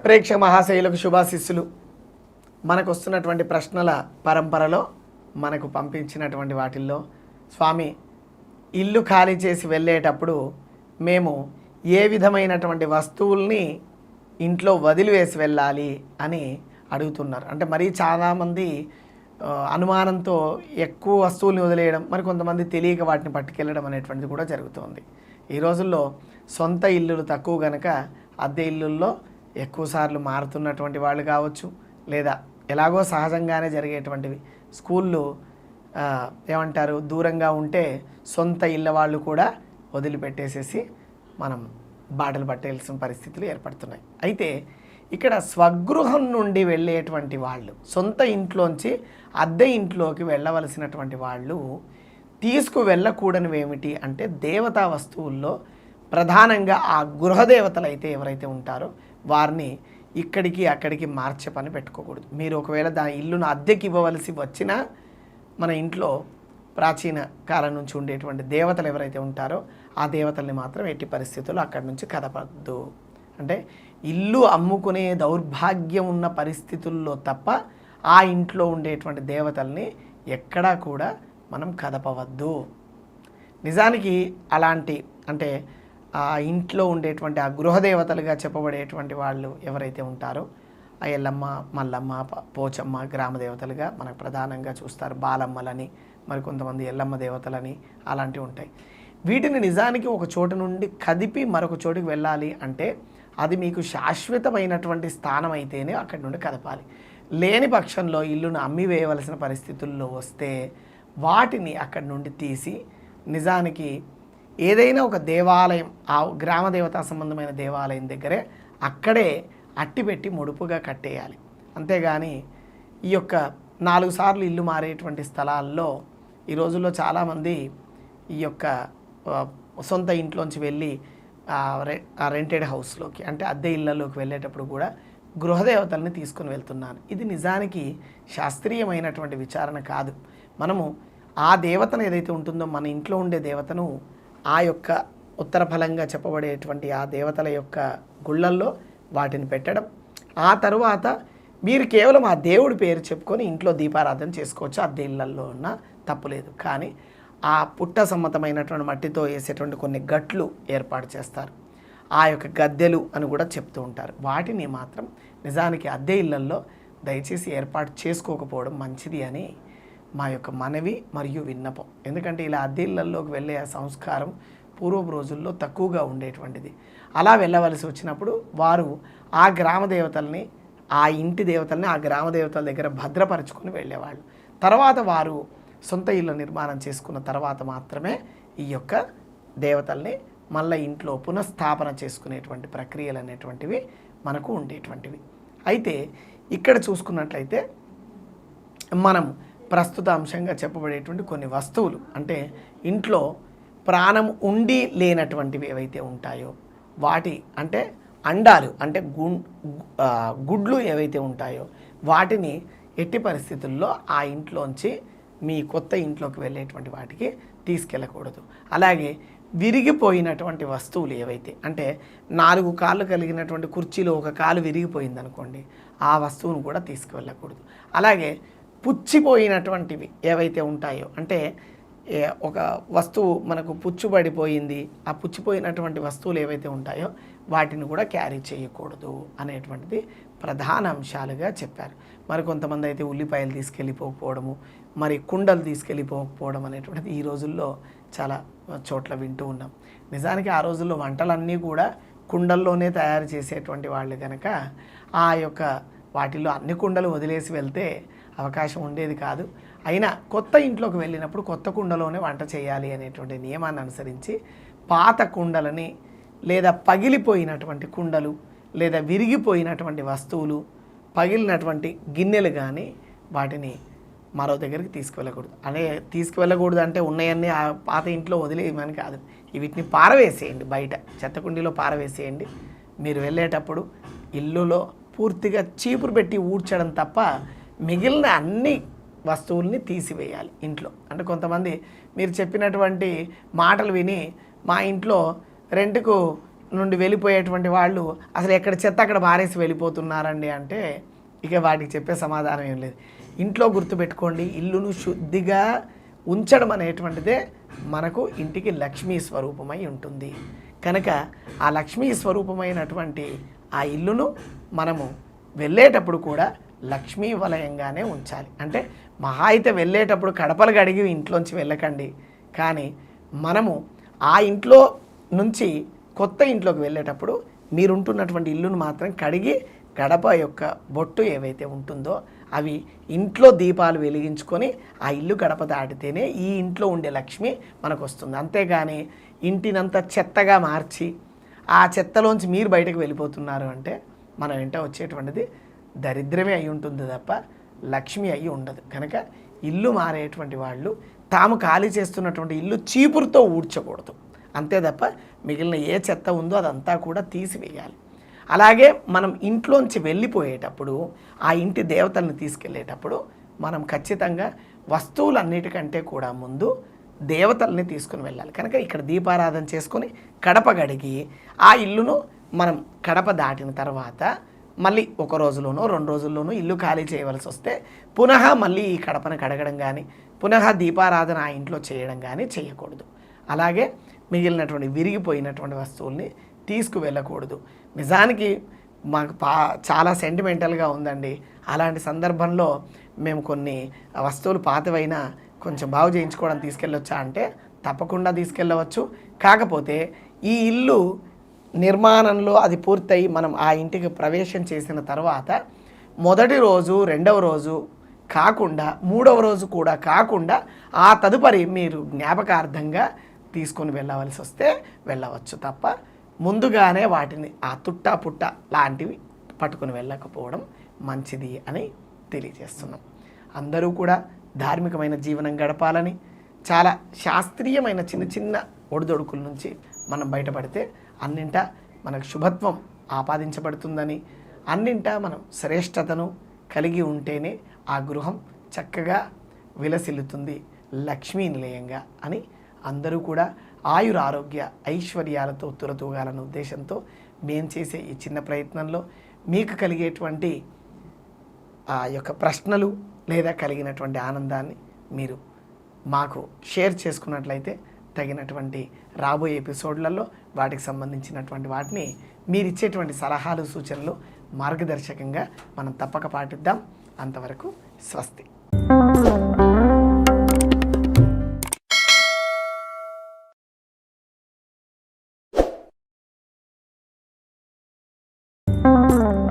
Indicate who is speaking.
Speaker 1: ప్రేక్షక మహాశైలకు శుభాశిస్సులు. మనకు వస్తున్నటువంటి ప్రశ్నల పరంపరలో మనకు పంపించినటువంటి వాటిల్లో స్వామి ఇల్లు ఖాళీ చేసి వెళ్ళేటప్పుడు మేము ఏ విధమైనటువంటి వస్తువుల్ని ఇంట్లో వదిలివేసి వెళ్ళాలి అని అడుగుతున్నారు. అంటే మరీ చాలామంది అనుమానంతో ఎక్కువ వస్తువుల్ని వదిలేయడం, మరి కొంతమంది తెలియక వాటిని పట్టుకెళ్ళడం అనేటువంటిది కూడా జరుగుతుంది. ఈ రోజుల్లో సొంత ఇల్లులు తక్కువ గనక అద్దె ఇల్లుల్లో ఎక్కువసార్లు మారుతున్నటువంటి వాళ్ళు కావచ్చు, లేదా ఎలాగో సహజంగానే జరిగేటువంటివి స్కూళ్ళు ఏమంటారు దూరంగా ఉంటే సొంత ఇళ్ళ వాళ్ళు కూడా వదిలిపెట్టేసేసి మనం బాటలు పట్టేయాల్సిన పరిస్థితులు ఏర్పడుతున్నాయి. అయితే ఇక్కడ స్వగృహం నుండి వెళ్ళేటువంటి వాళ్ళు, సొంత ఇంట్లోంచి అద్దె ఇంట్లోకి వెళ్ళవలసినటువంటి వాళ్ళు తీసుకు వెళ్ళకూడనివి ఏమిటి అంటే దేవతా వస్తువుల్లో ప్రధానంగా ఆ గృహదేవతలు అయితే ఎవరైతే ఉంటారో వారిని ఇక్కడికి అక్కడికి మార్చే పని పెట్టుకోకూడదు. మీరు ఒకవేళ దాని ఇల్లును అద్దెకి ఇవ్వవలసి వచ్చినా మన ఇంట్లో ప్రాచీన కాలం నుంచి ఉండేటువంటి దేవతలు ఎవరైతే ఉంటారో ఆ దేవతల్ని మాత్రం ఎట్టి పరిస్థితుల్లో అక్కడి నుంచి కదపద్దు. అంటే ఇల్లు అమ్ముకునే దౌర్భాగ్యం ఉన్న పరిస్థితుల్లో తప్ప ఆ ఇంట్లో ఉండేటువంటి దేవతల్ని ఎక్కడా కూడా మనం కదపవద్దు. నిజానికి అలాంటి అంటే ఆ ఇంట్లో ఉండేటువంటి ఆ గృహదేవతలుగా చెప్పబడేటువంటి వాళ్ళు ఎవరైతే ఉంటారో ఆ ఎల్లమ్మ, మల్లమ్మ, పోచమ్మ గ్రామ దేవతలుగా మనకు ప్రధానంగా చూస్తారు. బాలమ్మలని, మరి కొంతమంది ఎల్లమ్మ దేవతలని అలాంటివి ఉంటాయి. వీటిని నిజానికి ఒక చోటు నుండి కదిపి మరొక చోటుకి వెళ్ళాలి అంటే అది మీకు శాశ్వతమైనటువంటి స్థానం అయితేనే అక్కడి నుండి కదపాలి. లేని పక్షంలో ఇల్లును అమ్మి వేయవలసిన పరిస్థితుల్లో వస్తే వాటిని అక్కడి నుండి తీసి నిజానికి ఏదైనా ఒక దేవాలయం, ఆ గ్రామ దేవతా సంబంధమైన దేవాలయం దగ్గరే అక్కడే అట్టిపెట్టి ముడుపుగా కట్టేయాలి. అంతేగాని ఈ యొక్క 4 సార్లు ఇల్లు మారేటువంటి స్థలాల్లో ఈ రోజుల్లో చాలామంది ఈ యొక్క సొంత ఇంట్లోంచి వెళ్ళి ఆ రెంటెడ్ హౌస్లోకి అంటే అద్దె ఇళ్లలోకి వెళ్ళేటప్పుడు కూడా గృహదేవతల్ని తీసుకుని వెళ్తున్నాను. ఇది నిజానికి శాస్త్రీయమైనటువంటి విచారణ కాదు. మనము ఆ దేవతను ఏదైతే ఉంటుందో మన ఇంట్లో ఉండే దేవతను ఆ యొక్క ఉత్తర ఫలంగా చెప్పబడేటువంటి ఆ దేవతల యొక్క గుళ్ళల్లో వాటిని పెట్టడం, ఆ తరువాత మీరు కేవలం ఆ దేవుడి పేరు చెప్పుకొని ఇంట్లో దీపారాధన చేసుకోవచ్చు. అద్దె ఇళ్లల్లో ఉన్న తప్పులేదు. కానీ ఆ పుట్ట సమ్మతమైనటువంటి మట్టితో వేసేటువంటి కొన్ని గట్లు ఏర్పాటు చేస్తారు. ఆ యొక్క గద్దెలు అని కూడా చెప్తూ ఉంటారు. వాటిని మాత్రం నిజానికి అద్దె ఇళ్లల్లో దయచేసి ఏర్పాటు చేసుకోకపోవడం మంచిది అని మా యొక్క మనవి మరియు విన్నపం. ఎందుకంటే ఇలా అద్దె ఇళ్లల్లోకి వెళ్ళే ఆ సంస్కారం పూర్వపు రోజుల్లో తక్కువగా ఉండేటువంటిది. అలా వెళ్ళవలసి వచ్చినప్పుడు వారు ఆ గ్రామ దేవతల్ని, ఆ ఇంటి దేవతల్ని ఆ గ్రామ దేవతల దగ్గర భద్రపరుచుకొని వెళ్ళేవాళ్ళు. తర్వాత వారు సొంత ఇల్లు నిర్మాణం చేసుకున్న తర్వాత మాత్రమే ఈ యొక్క దేవతల్ని మళ్ళీ ఇంట్లో పునఃస్థాపన చేసుకునేటువంటి ప్రక్రియలు అనేటువంటివి మనకు ఉండేటువంటివి. అయితే ఇక్కడ చూసుకున్నట్లయితే మనం ప్రస్తుత అంశంగా చెప్పబడేటువంటి కొన్ని వస్తువులు అంటే ఇంట్లో ప్రాణం ఉండి లేనటువంటివి ఏవైతే ఉంటాయో వాటి అంటే అండాలు అంటే గుడ్లు ఏవైతే ఉంటాయో వాటిని ఎట్టి పరిస్థితుల్లో ఆ ఇంట్లోంచి మీ కొత్త ఇంట్లోకి వెళ్ళేటువంటి వాటికి తీసుకెళ్ళకూడదు. అలాగే విరిగిపోయినటువంటి వస్తువులు ఏవైతే అంటే 4 కాళ్ళు కలిగినటువంటి కుర్చీలో ఒక కాలు విరిగిపోయింది అనుకోండి, ఆ వస్తువును కూడా తీసుకువెళ్ళకూడదు. అలాగే పుచ్చిపోయినటువంటివి ఏవైతే ఉంటాయో అంటే ఒక వస్తువు మనకు పుచ్చుబడిపోయింది, ఆ పుచ్చిపోయినటువంటి వస్తువులు ఏవైతే ఉంటాయో వాటిని కూడా క్యారీ చేయకూడదు అనేటువంటిది ప్రధాన అంశాలుగా చెప్పారు. మరి కొంతమంది అయితే ఉల్లిపాయలు తీసుకెళ్ళిపోకపోవడము, మరి కుండలు తీసుకెళ్ళిపోకపోవడం అనేటువంటిది ఈ రోజుల్లో చాలా చోట్ల వింటూ ఉన్నాం. నిజానికి ఆ రోజుల్లో వంటలన్నీ కూడా కుండల్లోనే తయారు చేసేటువంటి వాళ్ళు కనుక ఆ యొక్క వాటిల్లో అన్ని కుండలు వదిలేసి వెళ్తే అవకాశం ఉండేది కాదు. అయినా కొత్త ఇంట్లోకి వెళ్ళినప్పుడు కొత్త కుండలోనే వంట చేయాలి అనేటువంటి నియమాన్ని అనుసరించి పాత కుండలని లేదా పగిలిపోయినటువంటి కుండలు లేదా విరిగిపోయినటువంటి వస్తువులు, పగిలినటువంటి గిన్నెలు కానీ వాటిని మరో దగ్గరికి తీసుకువెళ్ళకూడదు. అదే తీసుకువెళ్ళకూడదు అంటే ఉన్నాయన్నీ ఆ పాత ఇంట్లో వదిలేయమని కాదు. వీటిని పారవేసేయండి, బయట చెత్తకుండీలో పారవేసేయండి. మీరు వెళ్ళేటప్పుడు ఇల్లులో పూర్తిగా చీపురు పెట్టి ఊడ్చడం తప్ప మిగిలిన అన్ని వస్తువుల్ని తీసివేయాలి ఇంట్లో. అంటే కొంతమంది మీరు చెప్పినటువంటి మాటలు విని మా ఇంట్లో రెంట్కు నుండి వెళ్ళిపోయేటువంటి వాళ్ళు అసలు ఎక్కడ చెత్త అక్కడ బారేసి వెళ్ళిపోతున్నారండి అంటే ఇక వాటికి చెప్పే సమాధానం ఏం లేదు. ఇంట్లో గుర్తుపెట్టుకోండి, ఇల్లును శుద్ధిగా ఉంచడం అనేటువంటిదే మనకు ఇంటికి లక్ష్మీ స్వరూపమై ఉంటుంది. కనుక ఆ లక్ష్మీ స్వరూపమైనటువంటి ఆ ఇల్లును మనము వెళ్ళేటప్పుడు కూడా లక్ష్మీ వలయంగానే ఉంచాలి. అంటే మహా అయితే వెళ్ళేటప్పుడు కడపలు కడిగి ఇంట్లోంచి వెళ్ళకండి, కానీ మనము ఆ ఇంట్లో నుంచి కొత్త ఇంట్లోకి వెళ్ళేటప్పుడు మీరుంటున్నటువంటి ఇల్లును మాత్రం కడిగి గడప యొక్క బొట్టు ఏవైతే ఉంటుందో అవి ఇంట్లో దీపాలు వెలిగించుకొని ఆ ఇల్లు గడప దాటితేనే ఈ ఇంట్లో ఉండే లక్ష్మి మనకు వస్తుంది. అంతేగాని ఇంటినంతా చెత్తగా మార్చి ఆ చెత్తలోంచి మీరు బయటకు వెళ్ళిపోతున్నారు అంటే మన వెంట వచ్చేటువంటిది దరిద్రమే అయి ఉంటుంది తప్ప లక్ష్మి అయి ఉండదు. కనుక ఇల్లు మారేటువంటి వాళ్ళు తాము ఖాళీ చేస్తున్నటువంటి ఇల్లు చీపురుతో ఊడ్చకూడదు, అంతే తప్ప మిగిలిన ఏ చెత్త ఉందో అదంతా కూడా తీసివేయాలి. అలాగే మనం ఇంట్లోంచి వెళ్ళిపోయేటప్పుడు ఆ ఇంటి దేవతల్ని తీసుకెళ్ళేటప్పుడు మనం ఖచ్చితంగా వస్తువులన్నిటికంటే కూడా ముందు దేవతల్ని తీసుకుని వెళ్ళాలి. కనుక ఇక్కడ దీపారాధన చేసుకొని కడప గడిగి ఆ ఇల్లును మనం కడప దాటిన తర్వాత మళ్ళీ ఒక రోజులోనో 2 రోజుల్లోనో ఇల్లు ఖాళీ చేయవలసి వస్తే పునః మళ్ళీ ఈ కడపను కడగడం కానీ పునః దీపారాధన ఆ ఇంట్లో చేయడం కానీ చేయకూడదు. అలాగే మిగిలినటువంటి విరిగిపోయినటువంటి వస్తువుల్ని తీసుకువెళ్ళకూడదు. నిజానికి మాకు చాలా సెంటిమెంటల్గా ఉందండి. అలాంటి సందర్భంలో మేము కొన్ని వస్తువులు పాతవైనా కొంచెం బాగు చేయించుకోవడం తీసుకెళ్ళొచ్చా అంటే తప్పకుండా తీసుకెళ్ళవచ్చు. కాకపోతే ఈ ఇల్లు నిర్మాణంలో అది పూర్తయి మనం ఆ ఇంటికి ప్రవేశం చేసిన తర్వాత మొదటి రోజు 2వ రోజు కాకుండా 3వ రోజు కూడా కాకుండా ఆ తదుపరి మీరు జ్ఞాపకార్థంగా తీసుకొని వెళ్ళవలసి వస్తే వెళ్ళవచ్చు తప్ప ముందుగానే వాటిని ఆ తుట్టా పుట్ట లాంటివి పట్టుకొని వెళ్ళకపోవడం మంచిది అని తెలియజేస్తున్నాం. అందరూ కూడా ధార్మికమైన జీవనం గడపాలని, చాలా శాస్త్రీయమైన చిన్న చిన్న ఒడిదొడుకుల నుంచి మనం బయటపడితే అన్నింటా మనకు శుభత్వం ఆపాదించబడుతుందని, అన్నింటా మనం శ్రేష్టతను కలిగి ఉంటేనే ఆ గృహం చక్కగా విలసిల్లుతుంది లక్ష్మీ నిలయంగా అని అందరూ కూడా ఆయురారోగ్య ఐశ్వర్యాలతో తురతూగాలన్న ఉద్దేశంతో మేము చేసే ఈ చిన్న ప్రయత్నంలో మీకు కలిగేటువంటి ఆ యొక్క ప్రశ్నలు లేదా కలిగినటువంటి ఆనందాన్ని మీరు మాకు షేర్ చేసుకున్నట్లయితే తగినటువంటి రాబోయే ఎపిసోడ్లలో వాటికి సంబంధించినటువంటి వాటిని మీరు ఇచ్చేటువంటి సలహాలు సూచనలు మార్గదర్శకంగా మనం తప్పక పాటిద్దాం. అంతవరకు స్వస్తి.